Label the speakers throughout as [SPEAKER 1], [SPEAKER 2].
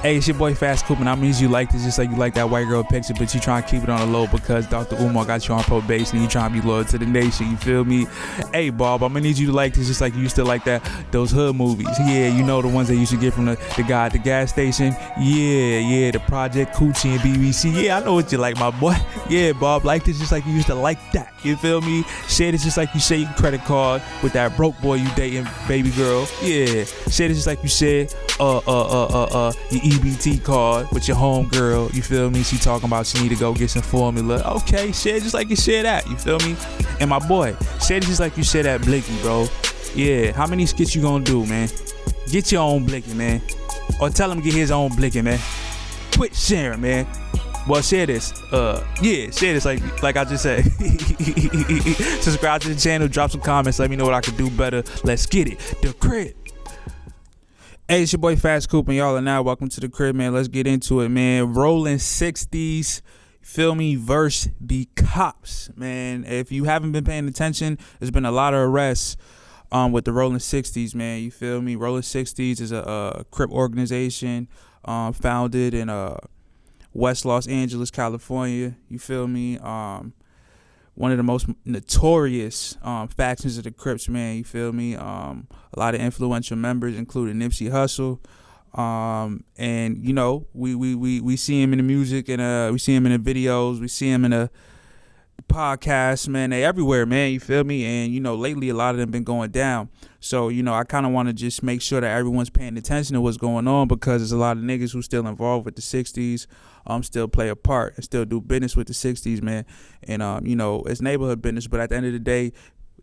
[SPEAKER 1] Hey, it's your boy Fast Coop, and I'm easy you like this just like you like that white girl picture, but you trying to keep it on the low because Dr. Umar got you on probation and you trying to be loyal to the nation, you feel me? Hey, Bob, I'm gonna need you to like this just like you used to like those hood movies. Yeah, you know the ones that you used to get from the guy at the gas station. Yeah, the Project Coochie and BBC. Yeah, I know what you like, my boy. Yeah, Bob, like this just like you used to like that. You feel me? Share this just like you share your credit card with that broke boy you dating, baby girl. Yeah, share this just like you said, your EBT card with your home girl, you feel me? She talking about she need to go get some formula. Okay, share just like you share that, you feel me? And my boy, share just like you share that blicky, bro. Yeah, how many skits you gonna do, man? Get your own blicky, man. Or tell him to get his own blicky, man. Quit sharing, man. Well, share this. Share this like I just said. Subscribe to the channel, drop some comments, let me know what I can do better. Let's get it. The Crib. Hey, it's your boy Fast Coop, and y'all are now welcome to the crib, man. Let's get into it, man. Rollin 60s, feel me, verse the cops, man. If you haven't been paying attention, there's been a lot of arrests with the Rollin 60s, man. You feel me? Rollin 60s is a Crip organization founded in West Los Angeles, California. You feel me? One of the most notorious factions of the Crips, man. You feel me? A lot of influential members, including Nipsey Hussle. And you know, we see him in the music, and we see him in the videos, we see him in the podcasts, man. They everywhere, man. You feel me? And you know, lately a lot of them been going down. So you know, I kind of want to just make sure that everyone's paying attention to what's going on, because there's a lot of niggas who still involved with the 60s, still play a part and still do business with the 60s, man. And you know, it's neighborhood business, but at the end of the day,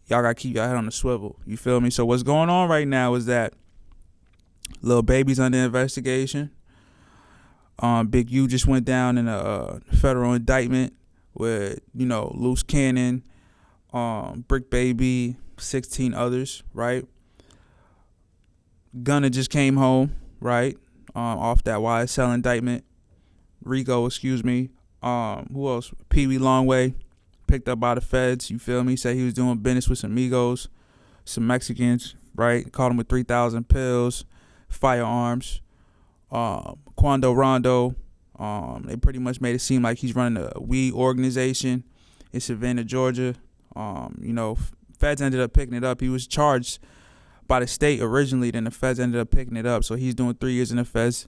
[SPEAKER 1] y'all gotta keep your head on the swivel. You feel me? So what's going on right now is that Lil Baby's under investigation. Big U just went down in a federal indictment with, you know, Loose Cannon, Brick Baby, 16 others, right? Gunna just came home, right? Off that YSL indictment. Rico, excuse me. Who else? Pee Wee Longway, picked up by the feds, you feel me? Said he was doing business with some Migos, some Mexicans, right? Caught him with 3,000 pills, firearms. Quando Rondo, they pretty much made it seem like he's running a weed organization in Savannah, Georgia. You know, feds ended up picking it up. He was charged by the state originally, then the feds ended up picking it up. So he's doing 3 years in the feds.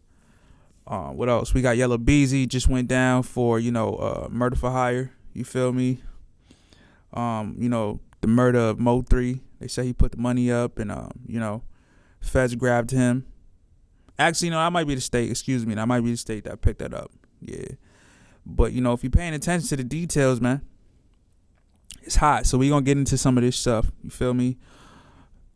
[SPEAKER 1] What else? We got Yellow Beezy just went down for, you know, murder for hire. You feel me? You know, the murder of Mo 3. They say he put the money up, and you know, feds grabbed him. Actually, no, that might be the state. Excuse me, that might be the state that picked that up. Yeah, but you know, if you're paying attention to the details, man, it's hot. So we gonna get into some of this stuff. You feel me?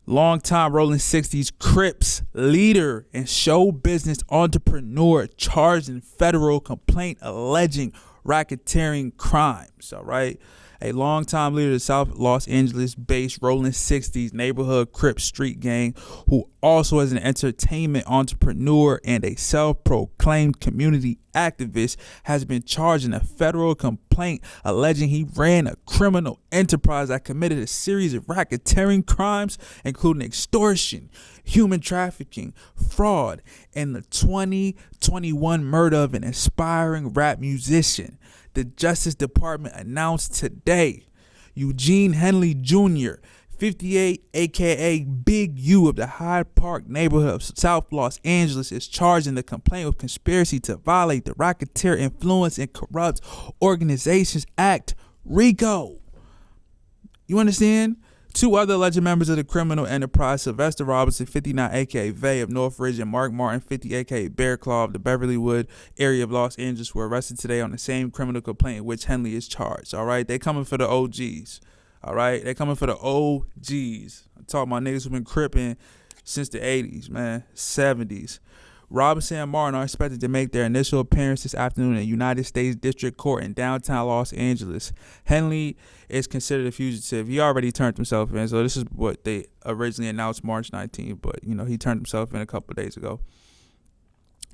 [SPEAKER 1] Long-time Rollin 60s Crips leader and show business entrepreneur charged in federal complaint alleging racketeering crimes. All right. A longtime leader of the South Los Angeles-based Rollin 60s neighborhood Crip street gang, who also is an entertainment entrepreneur and a self-proclaimed community activist, has been charged in a federal complaint alleging he ran a criminal enterprise that committed a series of racketeering crimes, including extortion, human trafficking, fraud, and the 2021 murder of an aspiring rap musician. The Justice Department announced today Eugene Henley Jr., 58, aka Big U of the Hyde Park neighborhood of South Los Angeles, is charged in the complaint with conspiracy to violate the Racketeer Influence and Corrupt Organizations Act, RICO. You understand? Two other alleged members of the criminal enterprise, Sylvester Robinson, 59, aka Vay of Northridge, and Mark Martin, 50, aka Bear Claw of the Beverlywood area of Los Angeles, were arrested today on the same criminal complaint in which Henley is charged. All right, they coming for the OGs. All right, they coming for the OGs. I'm talking about niggas who've been cripping since the 80s, man, 70s. Robinson and Martin are expected to make their initial appearance this afternoon in United States District Court in downtown Los Angeles. Henley is considered a fugitive. He already turned himself in, so this is what they originally announced March 19th, but, you know, he turned himself in a couple of days ago.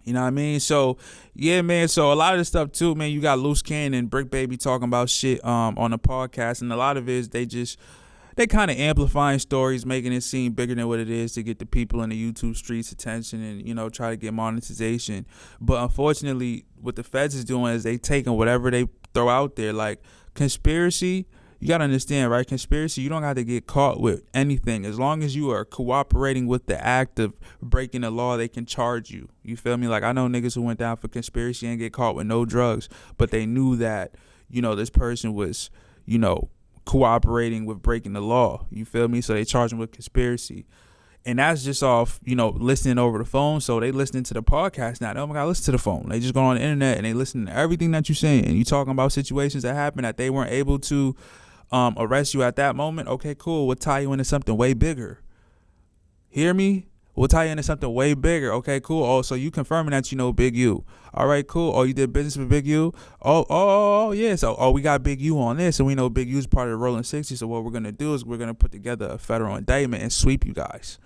[SPEAKER 1] You know what I mean? So, yeah, man, so a lot of this stuff, too, man, you got Loose Cannon and Brick Baby talking about shit on the podcast, and a lot of it is they kind of amplifying stories, making it seem bigger than what it is to get the people in the YouTube streets attention and, try to get monetization. But unfortunately, what the feds is doing is they taking whatever they throw out there, like conspiracy. You got to understand, right? Conspiracy, you don't have to get caught with anything. As long as you are cooperating with the act of breaking the law, they can charge you. You feel me? Like, I know niggas who went down for conspiracy and get caught with no drugs, but they knew that, this person was, cooperating with breaking the law. You feel me? So they charge them with conspiracy. And that's just off, listening over the phone. So they listening to the podcast now. Oh my God, listen to the phone. They just go on the internet and they listen to everything that you're saying. And you talking about situations that happened that they weren't able to arrest you at that moment. Okay, cool. We'll tie you into something way bigger. Hear me? We'll tie you into something way bigger. Okay, cool. Oh, so you confirming that you know Big U. All right, cool. Oh, you did business with Big U? Oh, yeah. So, we got Big U on this, and we know Big U's part of the Rollin 60s. So what we're going to do is we're going to put together a federal indictment and sweep you guys.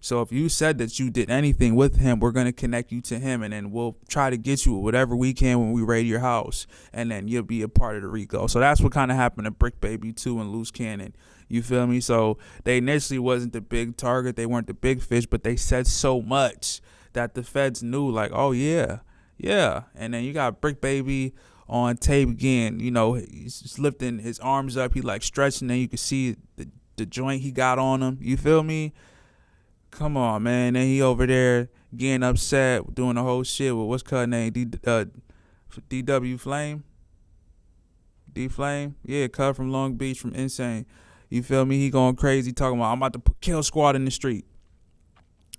[SPEAKER 1] So if you said that you did anything with him, we're going to connect you to him, and then we'll try to get you whatever we can when we raid your house, and then you'll be a part of the RICO. So that's what kind of happened to Brick Baby 2 and Loose Cannon. You feel me? So they initially wasn't the big target. They weren't the big fish, but they said so much that the feds knew, like, oh, yeah. And then you got Brick Baby on tape again. He's just lifting his arms up. He like stretching, and you can see the joint he got on him. You feel me? Come on, man. Then he over there getting upset, doing the whole shit with what's her name? DW Flame? D Flame? Yeah, cut from Long Beach from Insane. You feel me? He going crazy talking about, I'm about to put Kill Squad in the street.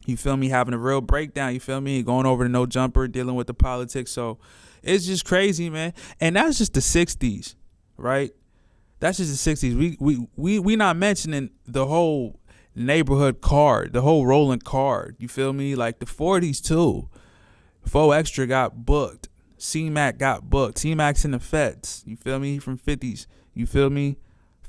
[SPEAKER 1] You feel me? Having a real breakdown. You feel me? Going over to No Jumper, dealing with the politics. So it's just crazy, man. And that's just the 60s, right? That's just the 60s. We not mentioning the whole neighborhood card, the whole Rollin card. You feel me? Like the 40s too. 4Extra got booked. C-Mac got booked. T-Mac's in the feds. You feel me? He from 50s. You feel me?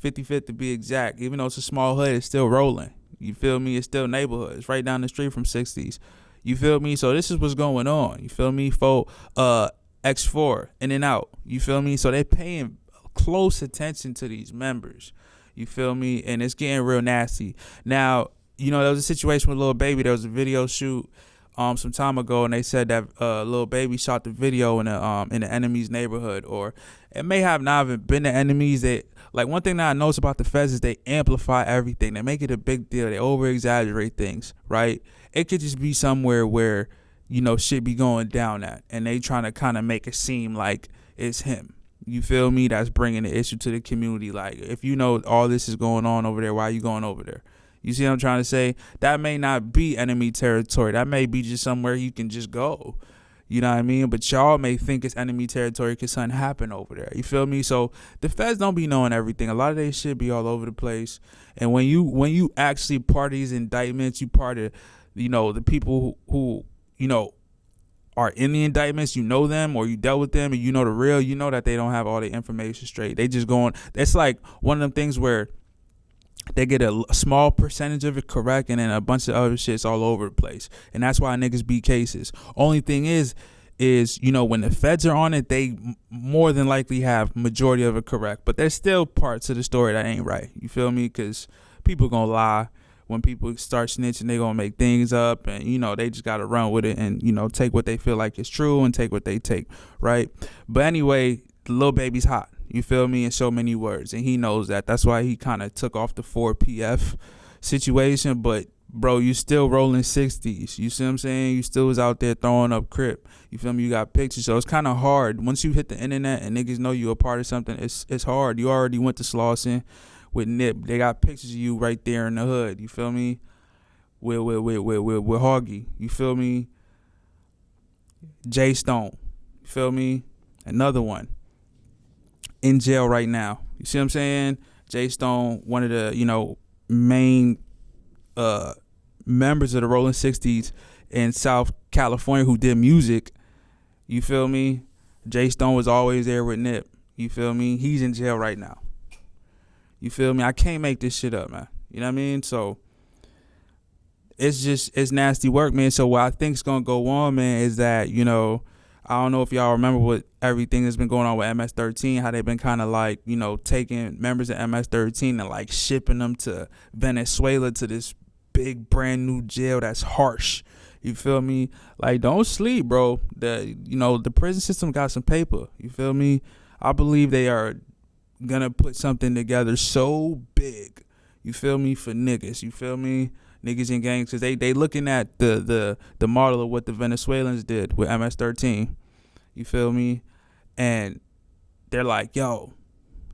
[SPEAKER 1] 55th to be exact. Even though it's a small hood, it's still Rollin. You feel me? It's still neighborhood. It's right down the street from 60s. You feel me? So this is what's going on. You feel me? X4, in and out. You feel me? So they paying close attention to these members. You feel me? And it's getting real nasty. Now, there was a situation with Lil Baby. There was a video shoot some time ago, and they said that Lil Baby shot the video in the enemy's neighborhood, or it may have not even been the enemies. That, like, one thing that I notice about the feds is they amplify everything. They make it a big deal. They over exaggerate things, right? It could just be somewhere where shit be going down at, and they trying to kind of make it seem like it's him. You feel me? That's bringing the issue to the community. Like, if all this is going on over there, why are you going over there? You see what I'm trying to say? That may not be enemy territory. That may be just somewhere you can just go. You know what I mean? But y'all may think it's enemy territory because something happened over there. You feel me? So the feds don't be knowing everything. A lot of they shit be all over the place. And when you actually part of these indictments, you part of, the people who are in the indictments, them, or you dealt with them, and the real, that they don't have all the information straight. They just going, it's like one of them things where they get a small percentage of it correct, and then a bunch of other shit's all over the place. And that's why niggas beat cases. Only thing is when the feds are on it, they more than likely have majority of it correct. But there's still parts of the story that ain't right. You feel me? Because people gonna lie. When people start snitching, they gonna make things up, and they just gotta run with it, and take what they feel like is true and take what they take, right? But anyway, the Lil Baby's hot. You feel me? In so many words, and he knows that. That's why he kind of took off the 4PF situation. But bro, you still Rollin 60s. You see what I'm saying? You still was out there throwing up crip. You feel me? You got pictures, so it's kind of hard once you hit the internet and niggas know you a part of something. It's hard. You already went to Slauson with Nip. They got pictures of you right there in the hood. You feel me? With Hoggy. You feel me? Jay Stone. You feel me? Another one. In jail right now. You see what I'm saying? Jay Stone, one of the, main members of the Rollin 60s in South California who did music. You feel me? Jay Stone was always there with Nip. You feel me? He's in jail right now. You feel me? I can't make this shit up, man. You know what I mean? So it's nasty work, man. So what I think's gonna go on, man, is that, I don't know if y'all remember what everything that's been going on with MS-13, how they've been kind of like, taking members of MS-13 and like shipping them to Venezuela to this big brand new jail that's harsh. You feel me? Like, don't sleep, bro. The prison system got some paper. You feel me? I believe they are gonna put something together so big. You feel me? For niggas. You feel me? Niggas and gangs, because they looking at the model of what the Venezuelans did with MS-13. You feel me? And they're like, yo,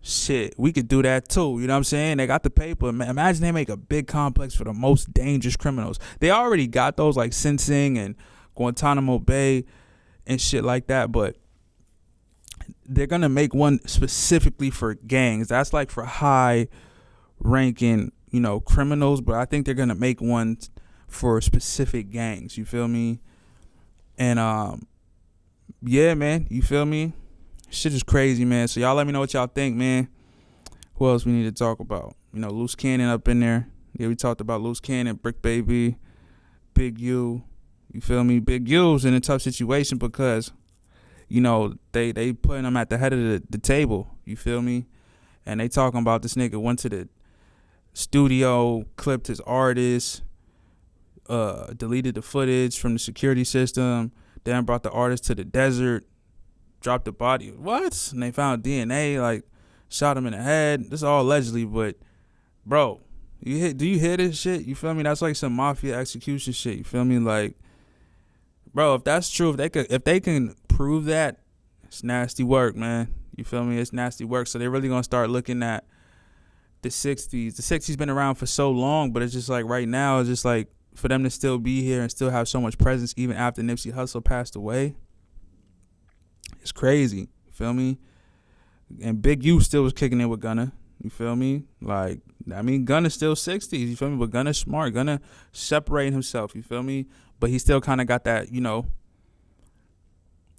[SPEAKER 1] shit, we could do that too. You know what I'm saying? They got the paper. Imagine they make a big complex for the most dangerous criminals. They already got those like Sing Sing and Guantanamo Bay and shit like that, but they're going to make one specifically for gangs. That's like for high ranking, criminals, but I think they're going to make one for specific gangs. You feel me? And yeah, man, you feel me? Shit is crazy, man. So y'all let me know what y'all think, man. Who else we need to talk about? Loose Cannon up in there. Yeah, we talked about Loose Cannon, Brick Baby, Big U. You feel me? Big U's in a tough situation because, they putting him at the head of the table. You feel me? And they talking about this nigga went to the studio, clipped his artist, deleted the footage from the security system, then brought the artist to the desert, dropped the body. What? And they found DNA, like shot him in the head. This is all allegedly, but bro, do you hear this shit? You feel me? That's like some mafia execution shit. You feel me? Like, bro, if that's true, if they can prove that, it's nasty work, man. You feel me? It's nasty work. So they're really gonna start looking at the 60s. The 60s been around for so long, but it's just like right now, it's just like for them to still be here and still have so much presence even after Nipsey Hussle passed away. It's crazy. You feel me? And Big U still was kicking it with Gunna. You feel me? Like, I mean, Gunna's still 60s. You feel me? But Gunna's smart. Gunna separating himself. You feel me? But he still kind of got that,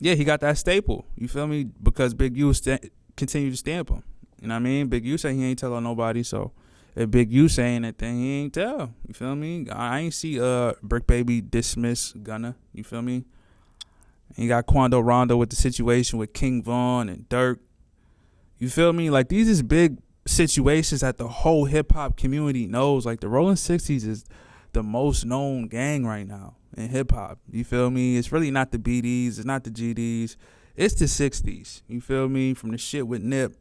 [SPEAKER 1] yeah, he got that staple. You feel me? Because Big U continued to stamp him. You know what I mean? Big U say he ain't tell on nobody. So if Big U saying that thing, he ain't tell. You feel me? I ain't see Brick Baby dismiss Gunna. You feel me? And you got Quando Rondo with the situation with King Von and Dirk. You feel me? Like, these is big situations that the whole hip-hop community knows. Like, the Rollin 60s is the most known gang right now in hip-hop. You feel me? It's really not the BDs. It's not the GDs. It's the 60s. You feel me? From the shit with Nip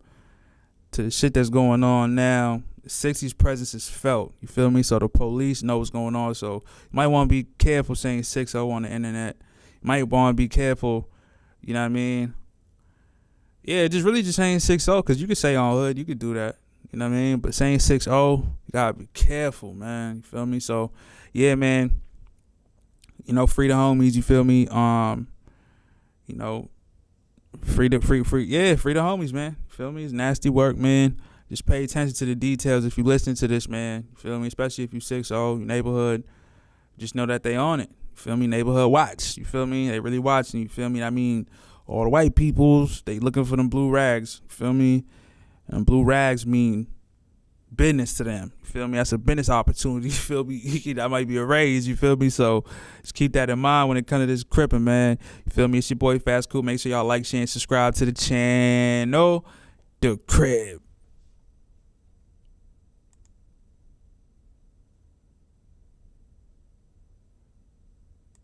[SPEAKER 1] to the shit that's going on now, the 60s presence is felt. You feel me? So the police know what's going on. So you might want to be careful saying 6-0 on the internet. You might want to be careful, you know what I mean? Yeah, just saying 6-0, because you could say on hood, you could do that, you know what I mean? But saying 6-0, you got to be careful, man, you feel me? So, yeah, man, free the homies, you feel me? Free the homies, man, you feel me? It's nasty work, man. Just pay attention to the details if you listen to this, man, you feel me? Especially if you 6-0, neighborhood, just know that they on it. Feel me? Neighborhood watch. You feel me? They really watching. You feel me? I mean, all the white peoples, they looking for them blue rags. You feel me? And blue rags mean business to them. You feel me? That's a business opportunity. You feel me? That might be a raise. You feel me? So just keep that in mind when it comes to this crippin', man. You feel me? It's your boy Fast Cool. Make sure y'all like, share, and subscribe to the channel. The Crib.